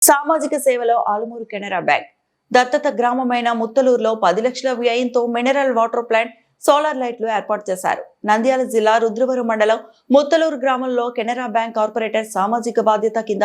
సామాజిక సేవలో ఆలమూరు కెనరా బ్యాంక్ దత్తత గ్రామమైన ముత్తలూరులో 10 లక్షల వ్యయంతో మినరల్ వాటర్ ప్లాంట్, సోలార్ లైట్లు ఏర్పాటు చేశారు. నంద్యాల జిల్లా రుద్రవరం మండలం ముత్తలూరు గ్రామంలో కెనరా బ్యాంక్ కార్పొరేటర్ సామాజిక బాధ్యత కింద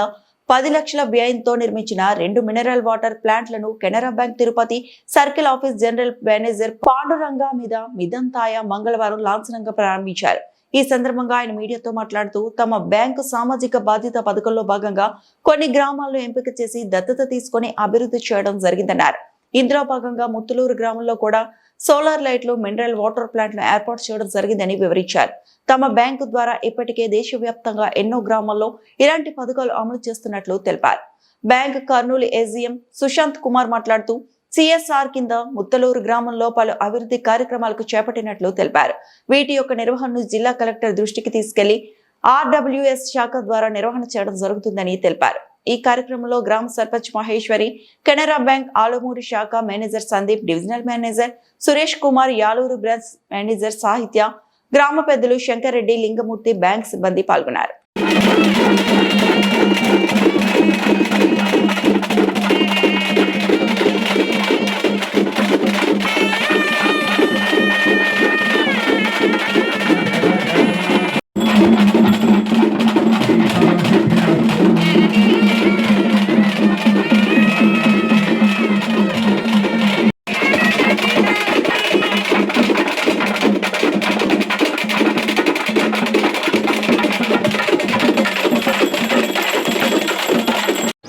10 లక్షల వ్యయంతో నిర్మించిన 2 మినరల్ వాటర్ ప్లాంట్లను Canara bank Tirupati circle office general manager Panduranga మీద మిదంతాయ మంగళవారం లాంఛనంగా ప్రారంభించారు. ఈ సందర్భంగా ఆయన మీడియాతో మాట్లాడుతూ తమ బ్యాంకు సామాజిక బాధ్యత పథకంలో భాగంగా కొన్ని గ్రామాలను ఎంపిక చేసి దత్తత తీసుకుని అభివృద్ధి చేయడం జరిగిందన్నారు. ఇందులో భాగంగా ముత్తలూరు గ్రామంలో కూడా సోలార్ లైట్లు, మినరల్ వాటర్ ప్లాంట్ను ఏర్పాటు చేయడం జరిగిందని వివరించారు. తమ బ్యాంకు ద్వారా ఇప్పటికే దేశవ్యాప్తంగా ఎన్నో గ్రామాల్లో ఇలాంటి పథకాలు అమలు చేస్తున్నట్లు తెలిపారు. బ్యాంక్ కర్నూలు ఏజీఎం సుశాంత్ కుమార్ మాట్లాడుతూ సిఎస్ఆర్ కింద ముత్తలూరు గ్రామంలో పలు అభివృద్ధి కార్యక్రమాలకు చేపట్టినట్లు తెలిపారు. వీటి యొక్క నిర్వహణను జిల్లా కలెక్టర్ దృష్టికి తీసుకెళ్లి ఆర్డబ్ల్యూఎస్ శాఖ ద్వారా నిర్వహణ చేయడం జరుగుతుందని తెలిపారు. ఈ కార్యక్రమంలో గ్రామ సర్పంచ్ మహేశ్వరి, కెనరా బ్యాంక్ ఆలమూరు శాఖ manager Sandeep, divisional manager Suresh Kumar, Yaluru branch manager సాహిత్య, గ్రామ పెద్దలు శంకర్ రెడ్డి, లింగమూర్తి, బ్యాంక్ సిబ్బంది పాల్గొన్నారు.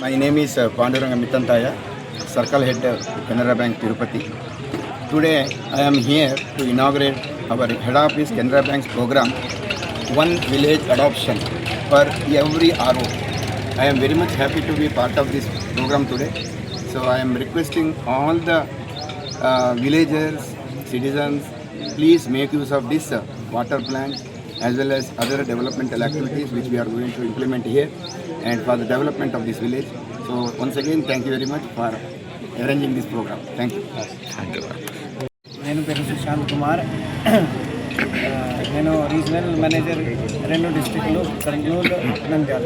My name is Panduranga Mitantaya, Circle Head Canara Bank Tirupati. Today I am here to inaugurate our Head Office Canara Bank's program, One Village Adoption for every RO. I am very much happy to be part of this program today. So I am requesting all the villagers, citizens, please make use of this water plant as well as other developmental activities which we are going to implement here and for the development of this village. So once again, thank you very much for arranging this program. Thank you. నేను పేరు సుశాంత్ కుమార్, నేను regional manager Renu district Kurnool Nandyal.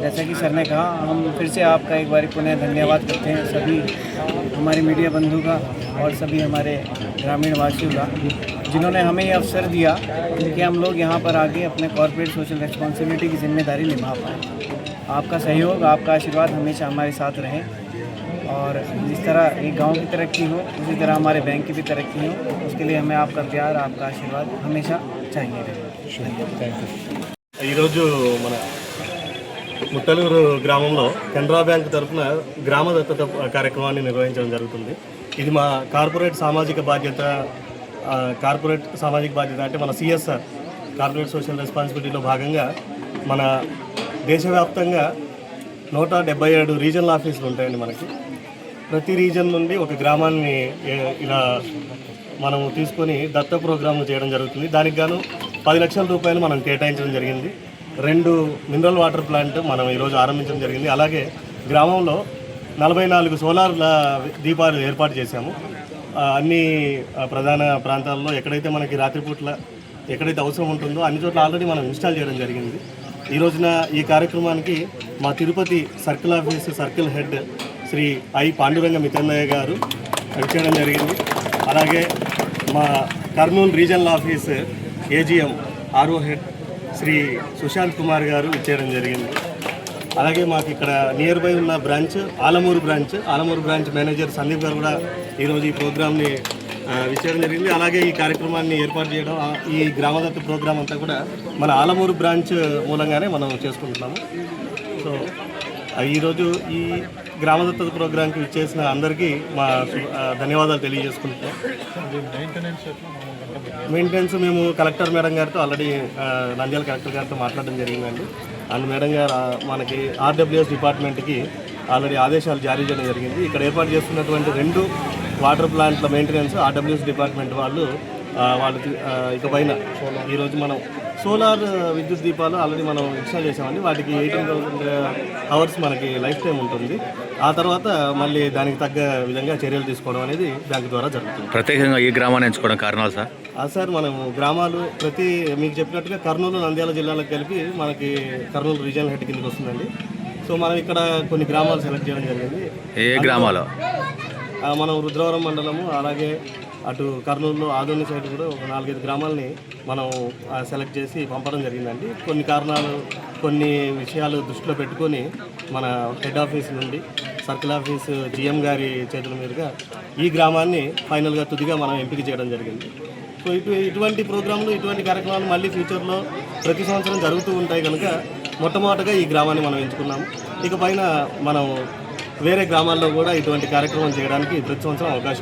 जैसा कि sir ने कहा, हम फिर से आपका एक बार पुनः धन्यवाद करते हैं सभी हमारे मीडिया बंधु का और सभी हमारे ग्रामीण वासियों का, जिन्होंने हमें ये अवसर दिया कि हम लोग यहाँ पर आके अपने कॉर्पोरेट सोशल रिस्पॉन्सिबिलिटी की जिम्मेदारी निभा पाएँ। आपका सहयोग, आपका आशीर्वाद हमेशा हमारे साथ रहे और जिस तरह एक गांव की तरक्की हो उसी तरह हमारे बैंक की भी तरक्की हो, उसके लिए हमें आपका प्यार, आपका आशीर्वाद हमेशा चाहिए रहे। మన ముత్తలూరు గ్రామంలో కెనరా బ్యాంక్ తరఫున గ్రామ దత్తత కార్యక్రమాన్ని నిర్వహించడం జరుగుతుంది. ఇది మా కార్పొరేట్ సామాజిక బాధ్యత అంటే మన సిఎస్ఆర్ కార్పొరేట్ సోషల్ రెస్పాన్సిబిలిటీలో భాగంగా మన దేశవ్యాప్తంగా 177 రీజనల్ ఆఫీసులు ఉంటాయండి. మనకి ప్రతి రీజన్ నుండి ఒక గ్రామాన్ని ఇలా మనము తీసుకొని దత్త ప్రోగ్రామ్ చేయడం జరుగుతుంది. దానికి గాను 10 లక్షల రూపాయలు మనం కేటాయించడం జరిగింది. 2 మినరల్ వాటర్ ప్లాంట్ మనం ఈరోజు ఆరంభించడం జరిగింది. అలాగే గ్రామంలో 44 సోలార్ దీపాలు ఏర్పాటు చేశాము. అన్ని ప్రధాన ప్రాంతాల్లో ఎక్కడైతే మనకి రాత్రిపూట్ల ఎక్కడైతే అవసరం ఉంటుందో అన్ని చోట్ల ఆల్రెడీ మనం ఇన్స్టాల్ చేయడం జరిగింది. ఈ రోజున ఈ కార్యక్రమానికి మా Tirupati circle office circle head Shri I Panduranga మితందయ్య గారు వచ్చేయడం జరిగింది. అలాగే మా Kurnool regional office AGM RO head Shri Sushant Kumar గారు ఇచ్చేయడం జరిగింది. అలాగే మాకు ఇక్కడ నియర్ బై ఉన్న ఆలమూరు బ్రాంచ్ మేనేజర్ సందీప్ గారు కూడా ఈరోజు ఈ ప్రోగ్రామ్ని ఇచ్చేయడం జరిగింది. అలాగే ఈ కార్యక్రమాన్ని ఏర్పాటు చేయడం, ఈ గ్రామదత్త ప్రోగ్రాం అంతా కూడా మన ఆలమూరు బ్రాంచ్ మూలంగానే మనం చేసుకుంటున్నాము. సో ఈరోజు ఈ గ్రామదత్త ప్రోగ్రాంకి ఇచ్చేసిన అందరికీ మా ధన్యవాదాలు తెలియజేసుకుంటున్నాం. మెయింటెనెన్స్ మేము కలెక్టర్ మేడం గారితో ఆల్రెడీ నంద్యాల కలెక్టర్ గారితో మాట్లాడడం జరిగిందండి. అండ్ మేడం గారు మనకి ఆర్డబ్ల్యూఎస్ డిపార్ట్మెంట్కి ఆల్రెడీ ఆదేశాలు జారీ చేయడం జరిగింది. ఇక్కడ ఏర్పాటు చేస్తున్నటువంటి 2 వాటర్ ప్లాంట్ల మెయింటెనెన్స్ ఆర్డబ్ల్యూఎస్ డిపార్ట్మెంట్ వాళ్ళు ఇకపైన ఈరోజు మనం సోలార్ విద్యుత్ దీపాలు ఆల్రెడీ మనం ఇన్స్టాల్ చేసామండి. వాటికి 18,000 అవర్స్ మనకి లైఫ్ టైం ఉంటుంది. ఆ తర్వాత మళ్ళీ దానికి తగ్గ విధంగా చర్యలు తీసుకోవడం అనేది బ్యాంక్ ద్వారా జరుగుతుంది. ప్రత్యేకంగా ఈ గ్రామాన్ని ఎంచుకోవడం కారణాలు సార్? సార్ మనం గ్రామాలు మీకు చెప్పినట్టుగా కర్నూలు నంద్యాల జిల్లాలకు కలిపి మనకి కర్నూలు రీజనల్ హెడ్ కిందకి వస్తుందండి. సో మనం ఇక్కడ కొన్ని గ్రామాలు సెలెక్ట్ చేయడం జరిగింది. ఏ గ్రామాలు? మనం రుద్రవరం మండలము, అలాగే అటు కర్నూలులో ఆదోని సైడ్ కూడా ఒక 4-5 గ్రామాలని మనం సెలెక్ట్ చేసి పంపడం జరిగిందండి. కొన్ని కారణాలు, కొన్ని విషయాలు దృష్టిలో పెట్టుకొని మన హెడ్ ఆఫీస్ నుండి సర్కిల్ ఆఫీస్ జిఎం గారి చేతుల మీదుగా ఈ గ్రామాన్ని ఫైనల్గా తుదిగా మనం ఎంపిక చేయడం జరిగింది. సో ఇటువంటి ప్రోగ్రాంలు, ఇటువంటి కార్యక్రమాలు మళ్ళీ ఫ్యూచర్లో ప్రతి సంవత్సరం జరుగుతూ ఉంటాయి కనుక మొట్టమొదటగా ఈ గ్రామాన్ని మనం ఎంచుకున్నాము. ఇకపైన మనం వేరే గ్రామాల్లో కూడా ఇటువంటి కార్యక్రమం చేయడానికి ప్రతి సంవత్సరం అవకాశం